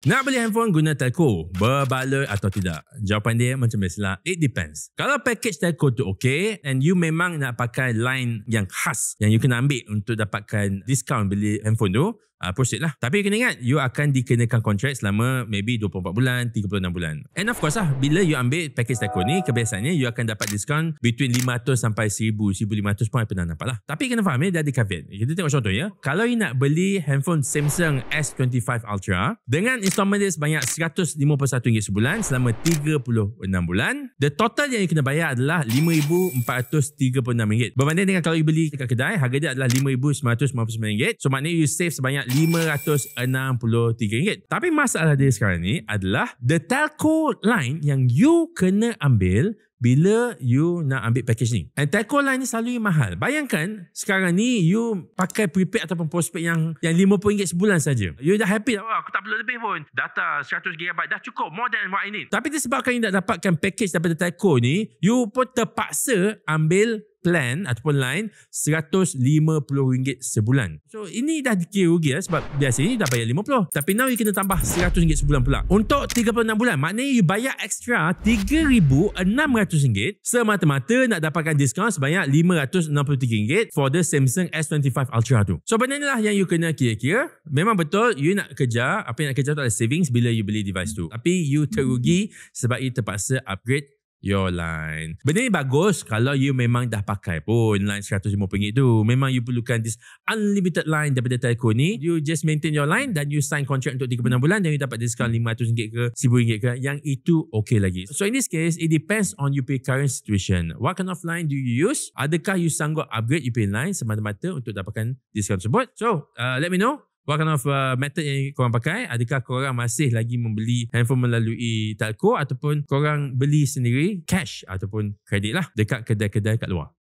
Nak beli handphone guna telco, berbaloi atau tidak? Jawapan dia macam biasalah, it depends. Kalau package telco tu okay and you memang nak pakai line yang khas yang you kena ambil untuk dapatkan diskaun beli handphone tu, proceed lah. Tapi kena ingat, you akan dikenakan kontrak selama maybe 24 bulan, 36 bulan. And of course lah, bila you ambil package telco ni, kebiasaannya you akan dapat diskaun between 500 sampai 1000, 1500 pun pernah nampak lah. Tapi kena faham dia ada caveat. Kita tengok contoh ya. Kalau you nak beli handphone Samsung S25 Ultra dengan installment dia sebanyak RM151 sebulan selama 36 bulan, the total yang you kena bayar adalah RM5,436. Berbanding dengan kalau you beli dekat kedai, harga dia adalah RM5,999. So maknanya you save sebanyak RM563. Tapi masalah dia sekarang ni adalah the telco line yang you kena ambil bila you nak ambil package ni. And telco line ni selalu mahal. Bayangkan sekarang ni you pakai prepaid ataupun postpaid yang RM50 sebulan saja. You dah happy, aku tak perlu lebih pun. Data 100GB dah cukup, more than what I need. Tapi disebabkan you tak dapatkan package daripada telco ni, you pun terpaksa ambil plan ataupun line RM150 sebulan. So ini dah dikira rugi lah, sebab biasanya dah bayar RM50. Tapi now you kena tambah RM100 sebulan pula. Untuk 36 bulan, maknanya you bayar extra RM3,600 semata-mata nak dapatkan diskaun sebanyak RM563 for the Samsung S25 Ultra tu. So benda ni lah yang you kena kira-kira. Memang betul you nak kejar, apa yang nak kejar tu adalah savings bila you beli device tu. Tapi you terugi sebab you terpaksa upgrade your line. Benda ni bagus kalau you memang dah pakai pun line RM150 tu. Memang you perlukan this unlimited line daripada telco ni. You just maintain your line dan you sign contract untuk 36 bulan dan you dapat diskaun RM500 ke RM1000 ke. Yang itu okay lagi. So in this case, it depends on your current situation. What kind of line do you use? Adakah you sanggup upgrade you pay line semata-mata untuk dapatkan diskaun tersebut? So let me know what kind of method yang korang pakai. Adakah korang masih lagi membeli handphone melalui telco ataupun korang beli sendiri cash ataupun kredit lah dekat kedai-kedai kat luar.